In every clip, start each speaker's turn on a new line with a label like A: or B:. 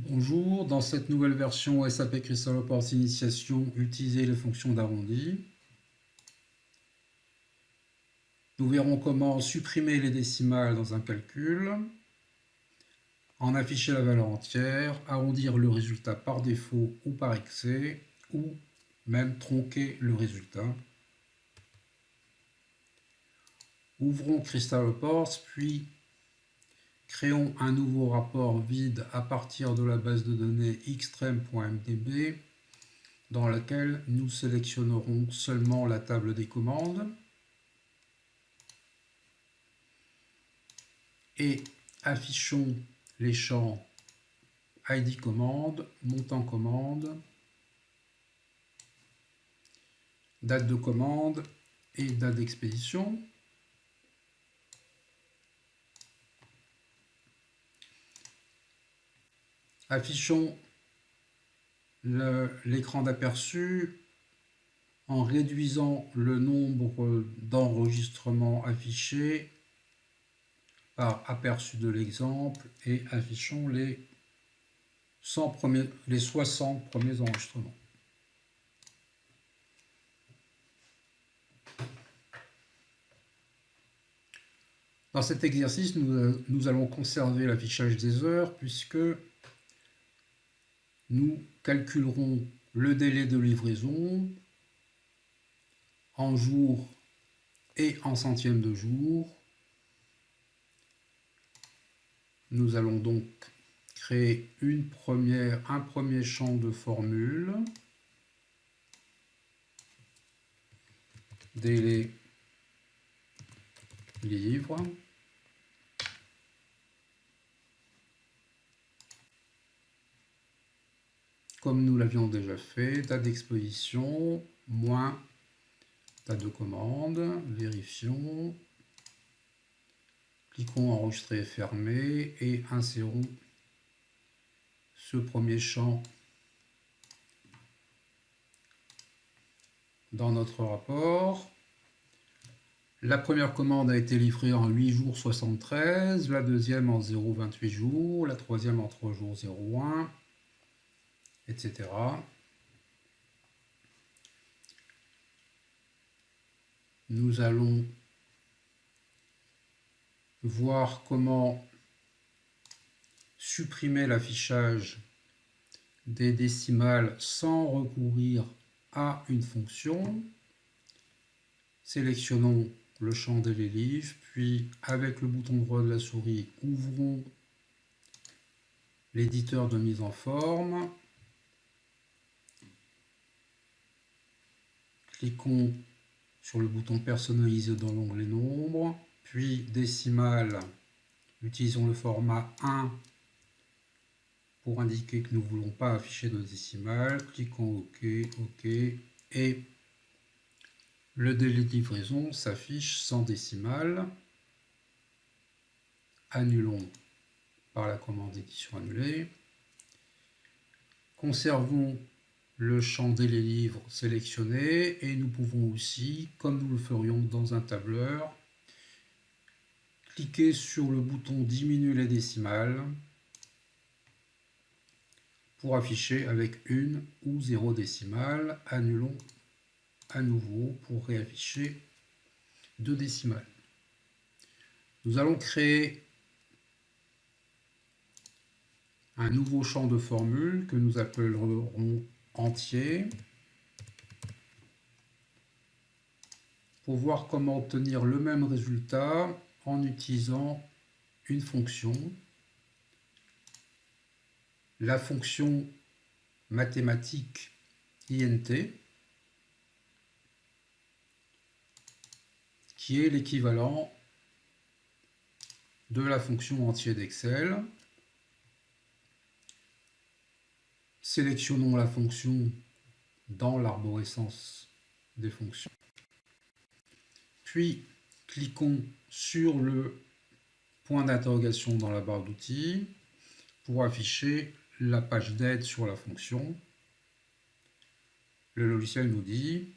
A: Bonjour, dans cette nouvelle version SAP Crystal Reports Initiation, utilisez les fonctions d'arrondi. Nous verrons comment supprimer les décimales dans un calcul, en afficher la valeur entière, arrondir le résultat par défaut ou par excès, ou même tronquer le résultat. Ouvrons Crystal Reports, puis créons un nouveau rapport vide à partir de la base de données xtreme.mdb dans laquelle nous sélectionnerons seulement la table des commandes et affichons les champs ID commande, montant commande, date de commande et date d'expédition. Affichons l'écran d'aperçu en réduisant le nombre d'enregistrements affichés par aperçu de l'exemple et affichons les 60 premiers enregistrements. Dans cet exercice, nous allons conserver l'affichage des heures puisque nous calculerons le délai de livraison en jours et en centièmes de jour. Nous allons donc créer un premier champ de formule, délai livre, comme nous l'avions déjà fait, date d'exposition, moins date de commande, vérifions, cliquons enregistrer et fermer et insérons ce premier champ dans notre rapport. La première commande a été livrée en 8 jours 73, la deuxième en 0,28 jours, la troisième en 3 jours 0,1, etc. Nous allons voir comment supprimer l'affichage des décimales sans recourir à une fonction. Sélectionnons le champ délai livre, puis avec le bouton droit de la souris, ouvrons l'éditeur de mise en forme. Cliquons sur le bouton personnaliser dans l'onglet nombre, puis décimales. Utilisons le format 1 pour indiquer que nous ne voulons pas afficher de décimales. Cliquons OK, OK, et le délai de livraison s'affiche sans décimales. Annulons par la commande édition annulée. Conservons le champ délai livre sélectionné et nous pouvons aussi, comme nous le ferions dans un tableur, cliquer sur le bouton diminuer les décimales pour afficher avec 1 ou 0 décimales. Annulons à nouveau pour réafficher 2 décimales. Nous allons créer un nouveau champ de formule que nous appellerons entier pour voir comment obtenir le même résultat en utilisant une fonction, la fonction mathématique int, qui est l'équivalent de la fonction entier d'Excel. Sélectionnons la fonction dans l'arborescence des fonctions. Puis, cliquons sur le point d'interrogation dans la barre d'outils pour afficher la page d'aide sur la fonction. Le logiciel nous dit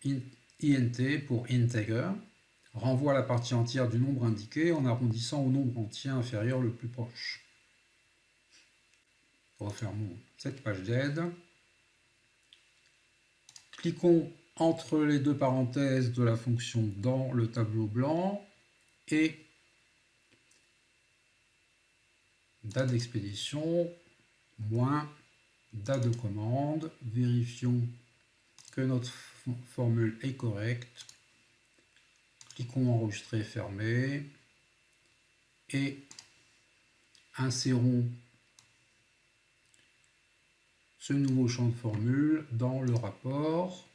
A: int pour integer renvoie la partie entière du nombre indiqué en arrondissant au nombre entier inférieur le plus proche. Refermons cette page d'aide. Cliquons entre les deux parenthèses de la fonction dans le tableau blanc et date d'expédition moins date de commande. Vérifions que notre formule est correcte. Cliquons enregistrer, fermer et insérons ce nouveau champ de formule dans le rapport.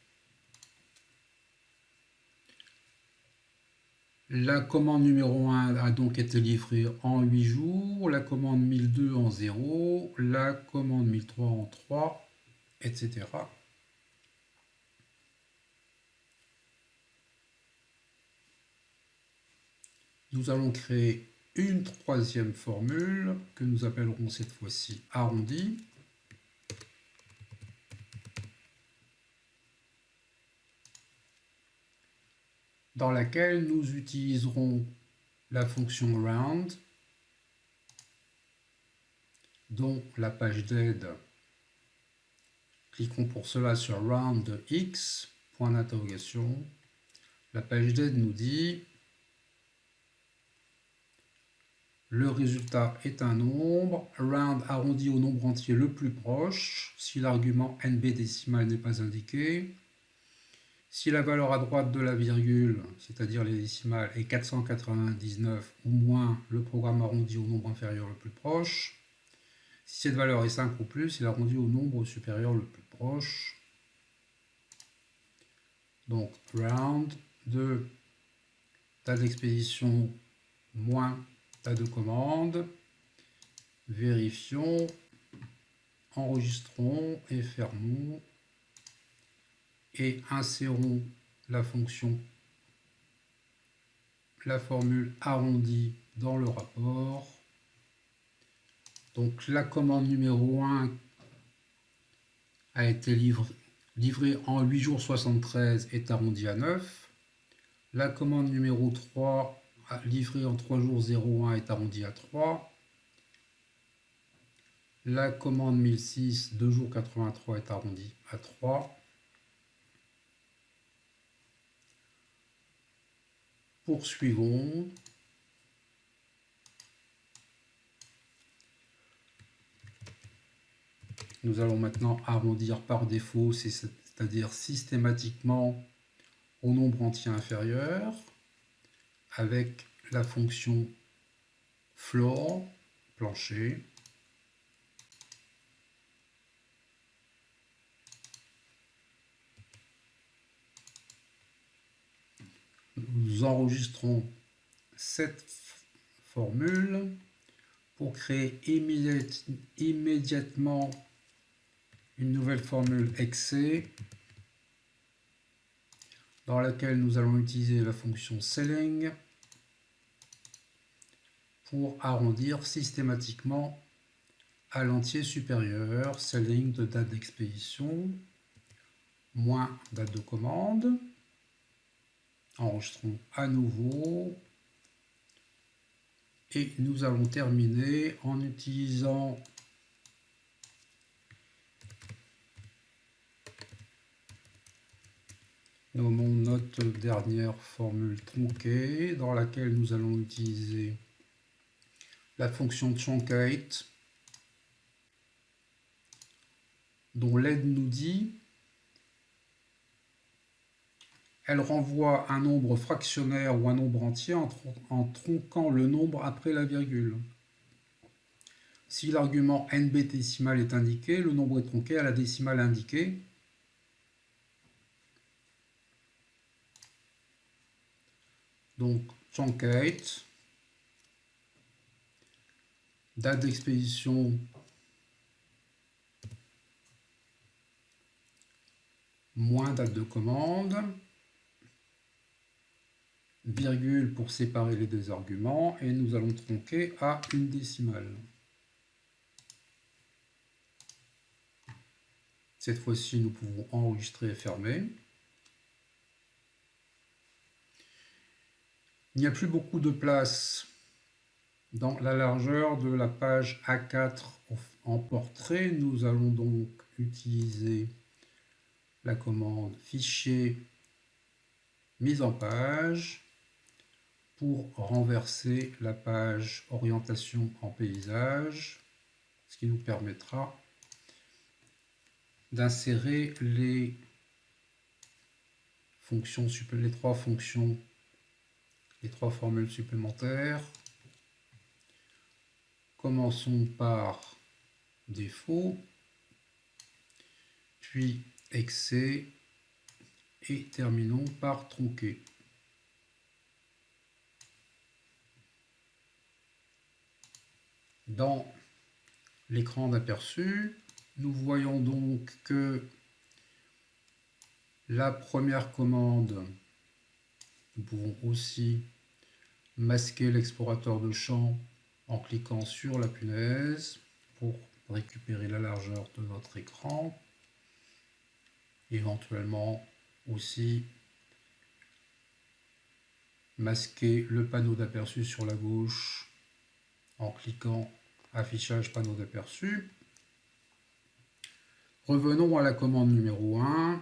A: La commande numéro 1 a donc été livrée en 8 jours, la commande 1002 en 0, la commande 1003 en 3, etc. Nous allons créer une troisième formule que nous appellerons cette fois-ci arrondi. Dans laquelle nous utiliserons la fonction round, dont la page d'aide. Cliquons pour cela sur round de x, point d'interrogation. La page d'aide nous dit le résultat est un nombre, round arrondi au nombre entier le plus proche, si l'argument nb décimal n'est pas indiqué. Si la valeur à droite de la virgule, c'est-à-dire les décimales, est 499 ou moins, le programme arrondit au nombre inférieur le plus proche. Si cette valeur est 5 ou plus, il arrondit au nombre supérieur le plus proche. Donc round de date d'expédition moins date de commande. Vérifions, enregistrons et fermons. Et insérons la fonction, la formule arrondie dans le rapport. Donc la commande numéro 1 a été livrée en 8 jours 73 est arrondie à 9. La commande numéro 3 livrée en 3 jours 01 est arrondie à 3. La commande 1006 2 jours 83 est arrondie à 3. Poursuivons. Nous allons maintenant arrondir par défaut, c'est-à-dire systématiquement au nombre entier inférieur, avec la fonction floor, plancher. Nous enregistrons cette formule pour créer immédiatement une nouvelle formule excès dans laquelle nous allons utiliser la fonction selling pour arrondir systématiquement à l'entier supérieur, selling de date d'expédition moins date de commande. Enregistrons à nouveau et nous allons terminer en utilisant nommons notre dernière formule tronquée dans laquelle nous allons utiliser la fonction truncate dont l'aide nous dit elle renvoie un nombre fractionnaire ou un nombre entier en tronquant le nombre après la virgule. Si l'argument nb décimal est indiqué, le nombre est tronqué à la décimale indiquée. Donc, truncate, date d'expédition moins date de commande, virgule pour séparer les deux arguments, et nous allons tronquer à une décimale. Cette fois-ci, nous pouvons enregistrer et fermer. Il n'y a plus beaucoup de place dans la largeur de la page A4 en portrait, nous allons donc utiliser la commande fichier mise en page pour renverser la page orientation en paysage, ce qui nous permettra d'insérer les trois formules supplémentaires. Commençons par défaut, puis excès et terminons par tronqué. Dans l'écran d'aperçu, nous voyons donc que la première commande, nous pouvons aussi masquer l'explorateur de champ en cliquant sur la punaise pour récupérer la largeur de notre écran. Éventuellement aussi masquer le panneau d'aperçu sur la gauche en cliquant affichage panneau d'aperçu. Revenons à la commande numéro 1.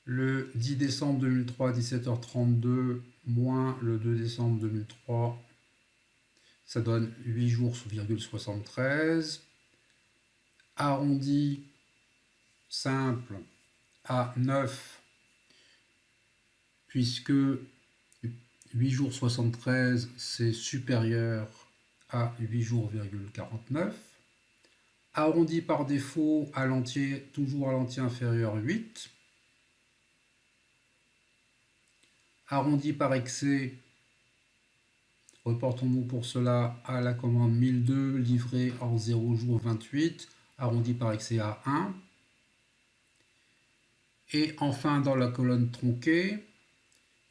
A: Le 10 décembre 2003 à 17h32 moins le 2 décembre 2003, ça donne 8 jours, 73. Arrondi simple à 9, puisque 8 jours 73, c'est supérieur à 8 jours, 49. Arrondi par défaut à l'entier, toujours à l'entier inférieur 8. Arrondi par excès, reportons-nous pour cela à la commande 1002, livrée en 0 jours 28, arrondi par excès à 1. Et enfin, dans la colonne tronquée,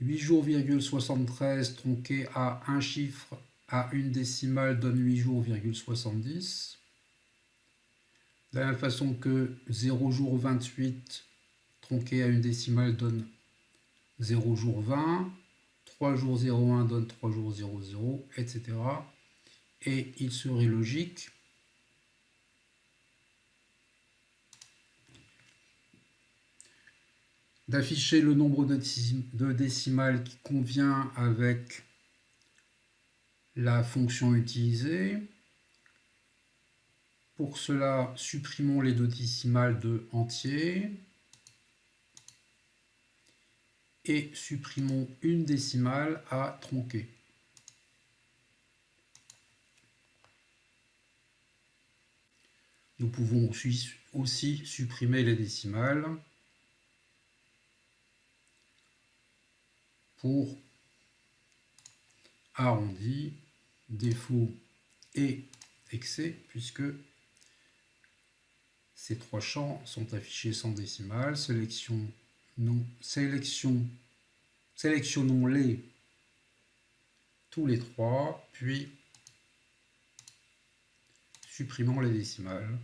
A: 8 jours, 73 tronqué à un chiffre à une décimale donne 8 jours, 70. De la même façon que 0 jour 28 tronqué à une décimale donne 0 jour 20, 3 jours 01 donne 3 jours 00, etc. Et il serait logique d'afficher le nombre de décimales qui convient avec la fonction utilisée. Pour cela, supprimons les 2 décimales de entier et supprimons une décimale à tronquer. Nous pouvons aussi supprimer les décimales pour arrondi, défaut et excès, puisque ces trois champs sont affichés sans décimale. Sélectionnons-les tous les trois, puis supprimons les décimales.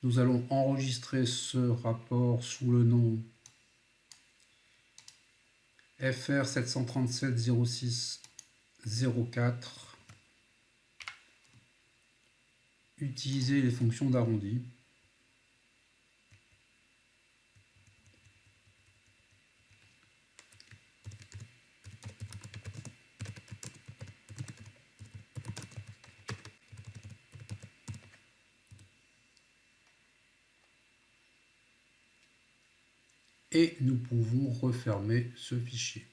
A: Nous allons enregistrer ce rapport sous le nom FR 737 06 04. Utiliser les fonctions d'arrondi. Et nous pouvons refermer ce fichier.